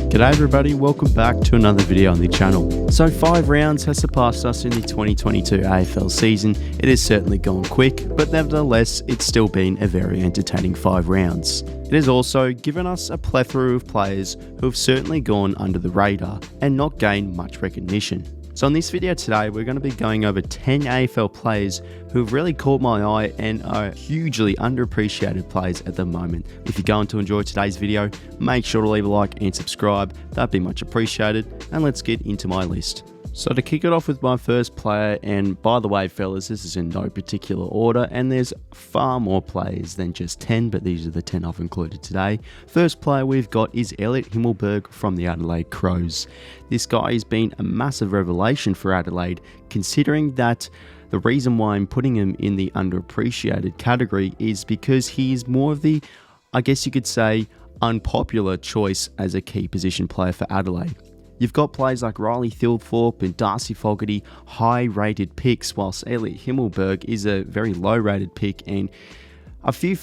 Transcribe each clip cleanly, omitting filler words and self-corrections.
G'day everybody, welcome back to another video on the channel. So 5 rounds has surpassed us in the 2022 AFL season. It has certainly gone quick, but nevertheless it's still been a very entertaining 5 rounds. It has also given us a plethora of players who have certainly gone under the radar and not gained much recognition. So in this video today, we're going to be going over 10 AFL players who have really caught my eye and are hugely underappreciated players at the moment. If you're going to enjoy today's video, make sure to leave a like and subscribe. That'd be much appreciated. And let's get into my list. So to kick it off with my first player, and by the way fellas, this is in no particular order and there's far more players than just 10, but these are the 10 I've included today. First player we've got is Elliot Himmelberg from the Adelaide Crows. This guy has been a massive revelation for Adelaide, considering that the reason why I'm putting him in the underappreciated category is because he is more of the, I guess you could say, unpopular choice as a key position player for Adelaide. You've got players like Riley Thilthorpe and 𝐼𝐶𝐼𝐿𝐷𝐸 Fogarty, high-rated picks, whilst Elliot Himmelberg is a very low-rated pick, and a few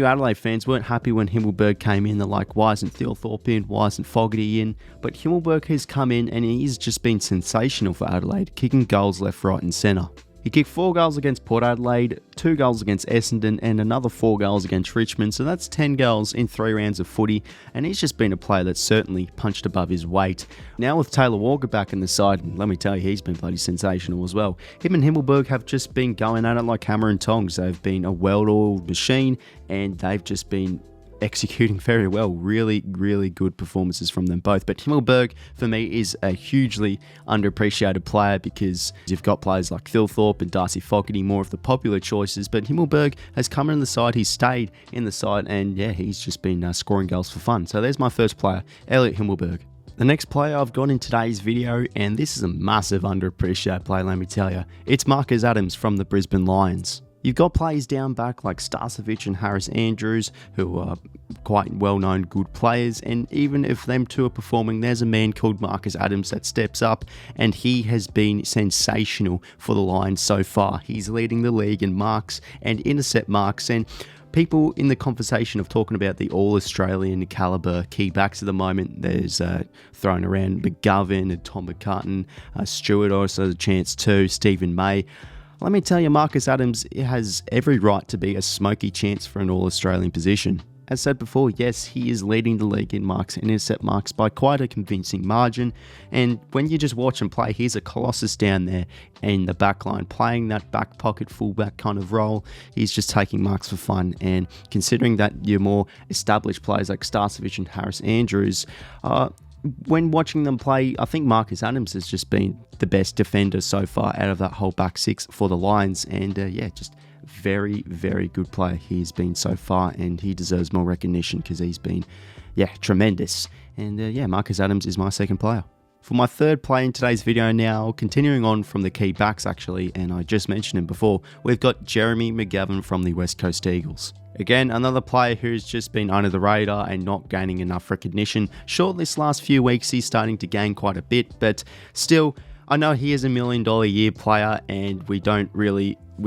Adelaide fans weren't happy when Himmelberg came in. They're like, why isn't Thilthorpe in? Why isn't Fogarty in? But Himmelberg has come in and he's just been sensational for Adelaide, kicking goals left, right and centre. He kicked 4 goals against Port Adelaide, 2 goals against Essendon and another 4 goals against Richmond, so that's 10 goals in 3 rounds of footy, and he's just been a player that's certainly punched above his weight. Now with Taylor Walker back in the side, and let me tell you, he's been bloody sensational as well. Him and Himmelberg have just been going at it like hammer and tongs. They've been a well-oiled machine and they've just been executing very well. Really good performances from them both. But Himmelberg for me is a hugely underappreciated player because you've got players like Thilthorpe and 𝐼𝐶𝐼𝐿𝐷𝐸 Fogarty, more of the popular choices, but Himmelberg has come in the side, he's stayed in the side, and yeah, he's just been scoring goals for fun. So there's my first player, Elliot Himmelberg. The next player I've got in today's video, and this is a massive underappreciated player, let me tell you, it's Marcus Adams from the Brisbane Lions. You've got players down back like 𝘖𝐶𝐼𝐿𝐷𝐸 and Harris Andrews, who are quite well-known good players, and even if them two are performing, there's a man called Marcus Adams that steps up, and he has been sensational for the Lions so far. He's leading the league in marks and intercept marks, and people in the conversation of talking about the all-Australian calibre key backs at the moment, there's thrown around McGovern and Tom McCartan, Stewart also has a chance too, Stephen May. Let me tell you, Marcus Adams has every right to be a smoky chance for an all-Australian position. As said before, yes, he is leading the league in marks and intercept marks by quite a convincing margin, and when you just watch him play, he's a colossus down there in the back line, playing that back pocket fullback kind of role. He's just taking marks for fun, and considering that your more established players like 𝘖𝐶𝐼𝐿𝐷𝐸 and Harris Andrews, when watching them play, I think Marcus Adams has just been the best defender so far out of that whole back 6 for the Lions, and yeah, just very good player he's been so far, and he deserves more recognition because he's been, yeah, tremendous. And yeah, Marcus Adams is my second player. For my third play in today's video now, continuing on from the key backs actually, and I just mentioned him before, we've got Jeremy McGovern from the West Coast Eagles. Again, another player who's just been under the radar and not gaining enough recognition. Sure, this last few weeks he's starting to gain quite a bit, but still, I know he is $1 million a year player and we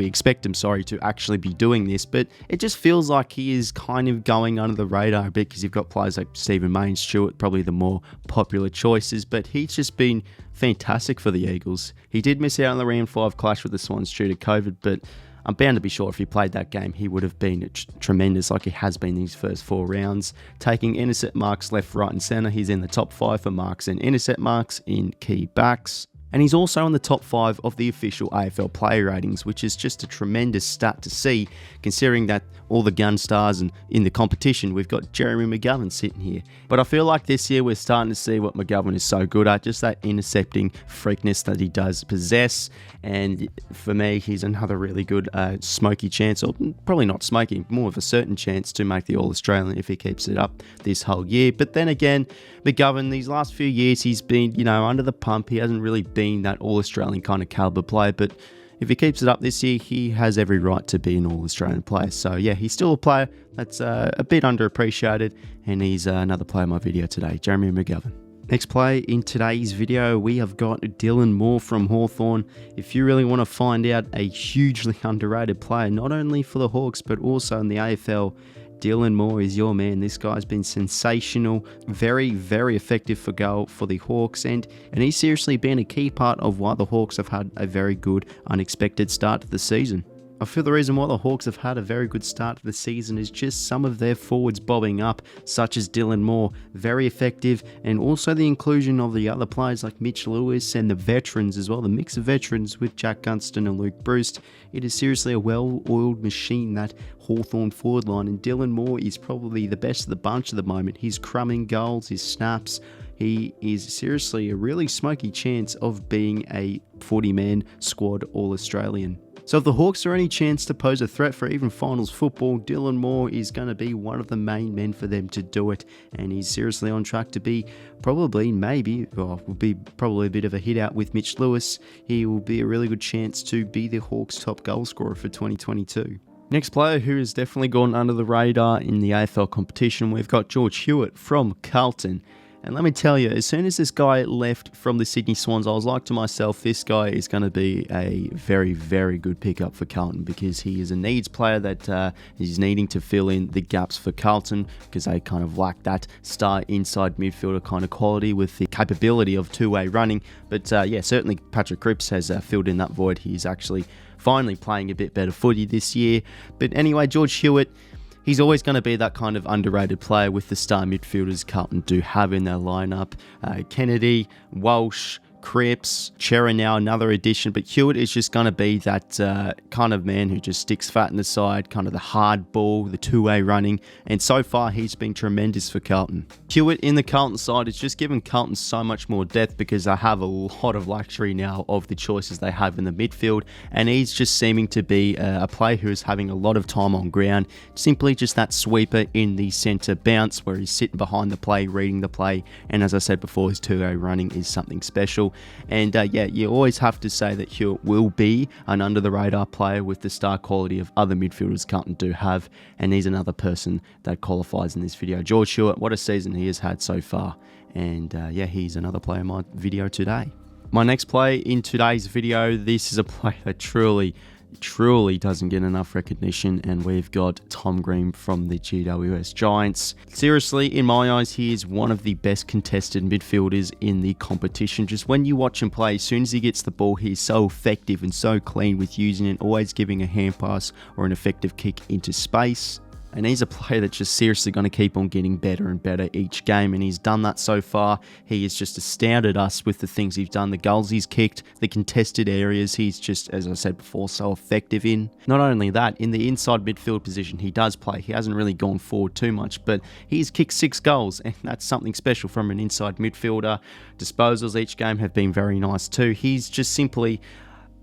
expect him, to actually be doing this, but it just feels like he is kind of going under the radar a bit because you've got players like Stephen May and Stewart, probably the more popular choices, but he's just been fantastic for the Eagles. He did miss out on the round 5 clash with the Swans due to COVID, but I'm bound to be sure if he played that game, he would have been tremendous like he has been in his first 4 rounds. Taking intercept marks left, right and centre, he's in the top 5 for marks and intercept marks in key backs. And he's also in the top 5 of the official AFL player ratings, which is just a tremendous stat to see, considering that all the gun stars and in the competition, we've got Jeremy McGovern sitting here. But I feel like this year we're starting to see what McGovern is so good at, just that intercepting freakness that he does possess. And for me, he's another really good smoky chance, or probably not smoky, more of a certain chance to make the All-Australian if he keeps it up this whole year. But then again, McGovern, these last few years, he's been, under the pump. He hasn't really been that All-Australian kind of caliber player, but if he keeps it up this year, he has every right to be an All-Australian player. So yeah, he's still a player that's a bit underappreciated, and he's another player in my video today, Jeremy McGovern. Next play in today's video, we have got Dylan Moore from Hawthorn. If you really want to find out a hugely underrated player, not only for the Hawks, but also in the AFL Dylan Moore is your man. This guy's been sensational, very, very effective for goal for the Hawks, and he's seriously been a key part of why the Hawks have had a very good, unexpected start to the season. I feel the reason why the Hawks have had a very good start to the season is just some of their forwards bobbing up, such as Dylan Moore, very effective, and also the inclusion of the other players like Mitch Lewis and the veterans as well, the mix of veterans with Jack Gunston and Luke Breust. It is seriously a well-oiled machine, that Hawthorn forward line, and Dylan Moore is probably the best of the bunch at the moment. He's crumbing goals, his snaps. He is seriously a really smoky chance of being a 40-man squad All-Australian. So if the Hawks are any chance to pose a threat for even finals football, Dylan Moore is going to be one of the main men for them to do it. And he's seriously on track to be will be probably a bit of a hit out with Mitch Lewis. He will be a really good chance to be the Hawks' top goal scorer for 2022. Next player who has definitely gone under the radar in the AFL competition, we've got George Hewett from Carlton. And let me tell you, as soon as this guy left from the Sydney Swans, I was like to myself, this guy is going to be a very, very good pickup for Carlton, because he is a needs player that is needing to fill in the gaps for Carlton, because they kind of lack that star inside midfielder kind of quality with the capability of two-way running. But yeah, certainly Patrick Cripps has filled in that void. He's actually finally playing a bit better footy this year. But anyway, George Hewett, he's always going to be that kind of underrated player with the star midfielders Carlton do have in their lineup. Kennedy, Walsh, Cripps, Chera now another addition, but Hewett is just going to be that kind of man who just sticks fat in the side, kind of the hard ball, the two-way running, and so far he's been tremendous for Carlton. Hewett in the Carlton side has just given Carlton so much more depth, because they have a lot of luxury now of the choices they have in the midfield, and he's just seeming to be a player who is having a lot of time on ground, simply just that sweeper in the centre bounce where he's sitting behind the play, reading the play, and as I said before, his two-way running is something special. And yeah, you always have to say that Hewett will be an under-the-radar player with the star quality of other midfielders Carlton do have, and he's another person that qualifies in this video. George Hewett, what a season he has had so far, and yeah, he's another player in my video today. My next play in today's video, this is a play that truly doesn't get enough recognition, and we've got Tom Green from the GWS Giants. Seriously, in my eyes, he is one of the best contested midfielders in the competition. Just when you watch him play, as soon as he gets the ball, he's so effective and so clean with using it, always giving a hand pass or an effective kick into space. And he's a player that's just seriously going to keep on getting better and better each game, and he's done that so far. He has just astounded us with the things he's done, the goals he's kicked, the contested areas he's just, as I said before, so effective in. Not only that, in the inside midfield position he does play. He hasn't really gone forward too much, but he's kicked 6 goals, and that's something special from an inside midfielder. Disposals each game have been very nice too. He's just simply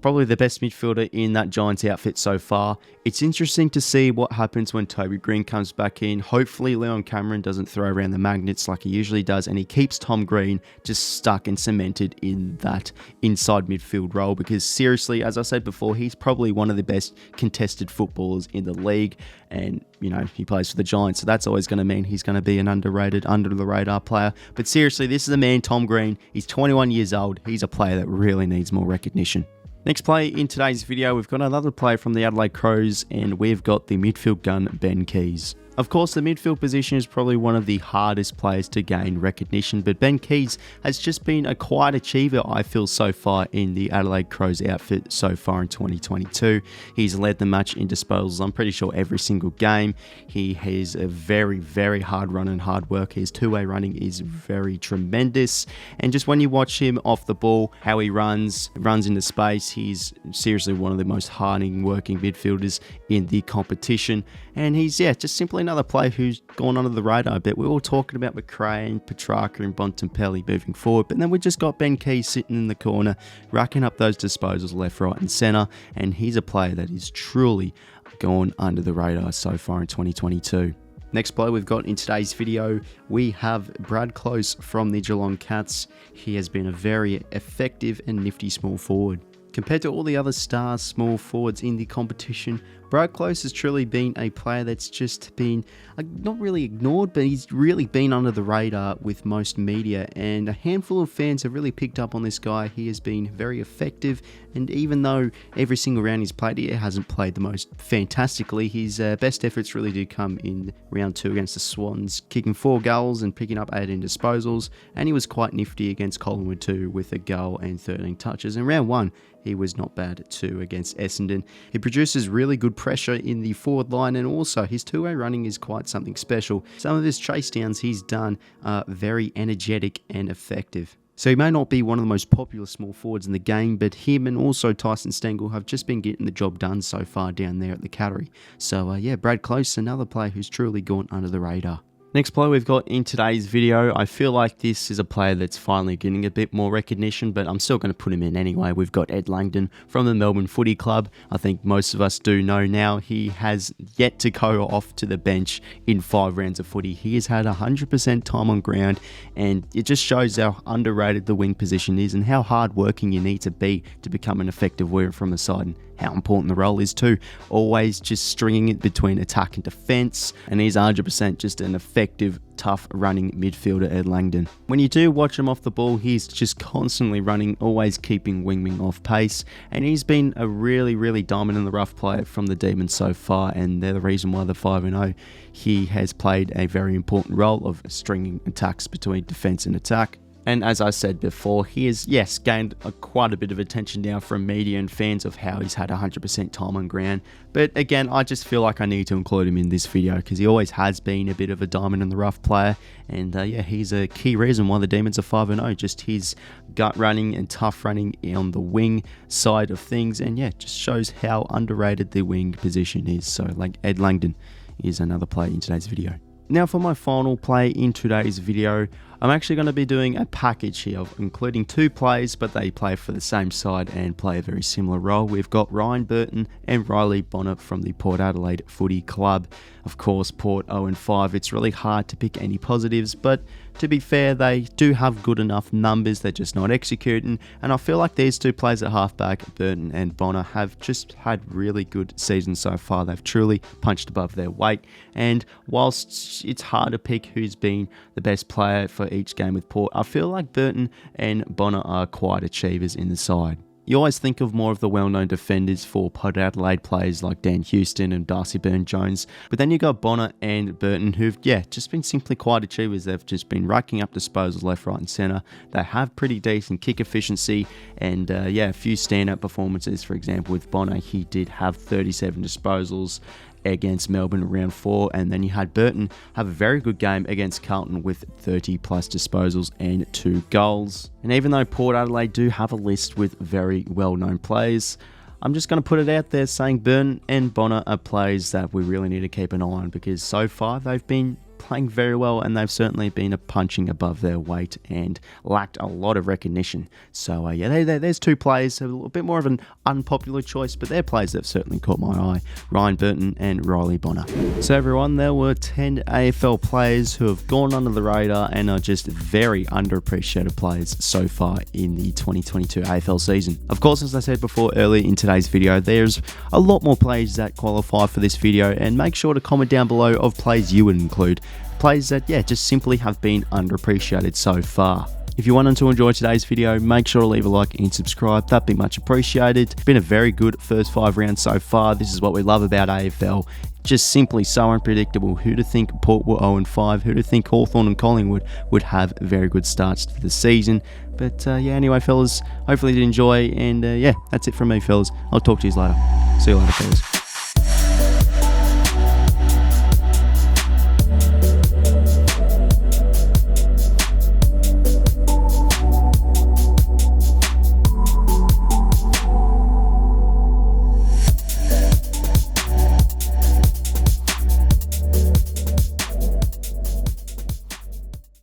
probably the best midfielder in that Giants outfit so far. It's interesting to see what happens when Toby Green comes back in. Hopefully Leon Cameron doesn't throw around the magnets like he usually does, and he keeps Tom Green just stuck and cemented in that inside midfield role, because seriously, as I said before, he's probably one of the best contested footballers in the league, and you know, he plays for the Giants, so that's always going to mean he's going to be an underrated, under-the-radar player. But seriously, this is a man, Tom Green. He's 21 years old. He's a player that really needs more recognition. Next play in today's video, we've got another player from the Adelaide Crows, and we've got the midfield gun, Ben Keays. Of course, the midfield position is probably one of the hardest players to gain recognition, but Ben Keays has just been a quiet achiever, I feel, so far in the Adelaide Crows outfit so far in 2022. He's led the match in disposals, I'm pretty sure, every single game. He has a very, very hard run and hard work. His two-way running is very tremendous, and just when you watch him off the ball, how he runs into space, he's seriously one of the most harding working midfielders in the competition, and he's, yeah, just simply another player who's gone under the radar a bit. We're all talking about McRae, Petrarca and Bontempelli moving forward, but then we just got Ben Keays sitting in the corner, racking up those disposals left, right and centre, and he's a player that is truly gone under the radar so far in 2022. Next player we've got in today's video, we have Brad Close from the Geelong Cats. He has been a very effective and nifty small forward. Compared to all the other star small forwards in the competition, Brad Close has truly been a player that's just been not really ignored, but he's really been under the radar with most media, and a handful of fans have really picked up on this guy. He has been very effective, and even though every single round he's played, he hasn't played the most fantastically. His best efforts really do come in round 2 against the Swans, kicking 4 goals and picking up 18 disposals, and he was quite nifty against Collingwood too, with a goal and 13 touches. In round 1, he was not bad too against Essendon. He produces really good pressure in the forward line, and also his two-way running is quite something special. Some of his chase downs he's done are very energetic and effective. So he may not be one of the most popular small forwards in the game, but him and also Tyson Stengel have just been getting the job done so far down there at the Cattery. So yeah, Brad Close, another player who's truly gone under the radar. Next player we've got in today's video, I feel like this is a player that's finally getting a bit more recognition, but I'm still going to put him in anyway. We've got Ed Langdon from the Melbourne Footy Club. I think most of us do know now he has yet to go off to the bench in 5 rounds of footy. He has had 100% time on ground, and it just shows how underrated the wing position is and how hard working you need to be to become an effective winger from the side, and how important the role is too. Always just stringing it between attack and defence, and he's 100% just an effective, tough running midfielder, Ed Langdon. When you do watch him off the ball, he's just constantly running, always keeping wing off pace, and he's been a really diamond in the rough player from the Demons so far, and they're the reason why they're 5-0. He has played a very important role of stringing attacks between defence and attack. And as I said before, he has, yes, gained quite a bit of attention now from media and fans of how he's had 100% time on ground. But again, I just feel like I need to include him in this video because he always has been a bit of a diamond in the rough player. And yeah, he's a key reason why the Demons are 5-0. Just his gut running and tough running on the wing side of things. And yeah, just shows how underrated the wing position is. So like Ed Langdon is another player in today's video. Now for my final play in today's video, I'm actually going to be doing a package here of including 2 players, but they play for the same side and play a very similar role. We've got Ryan Burton and Riley Bonner from the Port Adelaide Footy Club. Of course, Port 0-5. It's really hard to pick any positives, but to be fair, they do have good enough numbers, they're just not executing, and I feel like these 2 players at halfback, Burton and Bonner, have just had really good seasons so far. They've truly punched above their weight, and whilst it's hard to pick who's been the best player for each game with Port, I feel like Burton and Bonner are quite achievers in the side. You always think of more of the well-known defenders for Port Adelaide players like Dan Houston and Darcy Byrne-Jones, but then you got Bonner and Burton who've, yeah, just been simply quite achievers. They've just been racking up disposals left, right and centre. They have pretty decent kick efficiency and yeah, a few standout performances. For example, with Bonner, he did have 37 disposals against Melbourne round 4, and then you had Burton have a very good game against Carlton with 30 plus disposals and 2 goals. And even though Port Adelaide do have a list with very well-known players, I'm just going to put it out there saying Burton and Bonner are players that we really need to keep an eye on, because so far they've been playing very well and they've certainly been punching above their weight and lacked a lot of recognition. So yeah, there's 2 players, a little bit more of an unpopular choice, but they're players that have certainly caught my eye, Ryan Burton and Riley Bonner. So everyone, there were 10 AFL players who have gone under the radar and are just very underappreciated players so far in the 2022 AFL season. Of course, as I said before earlier in today's video, there's a lot more players that qualify for this video, and make sure to comment down below of players you would include. Players that, yeah, just simply have been underappreciated so far. If you wanted to enjoy today's video, make sure to leave a like and subscribe. That'd be much appreciated. It's been a very good first 5 rounds so far. This is what we love about AFL. Just simply so unpredictable. Who'd have think Port were 0-5? Who'd have think Hawthorn and Collingwood would have very good starts to the season? But yeah, anyway, fellas, hopefully you did enjoy. And yeah, that's it from me, fellas. I'll talk to you later. See you later, fellas.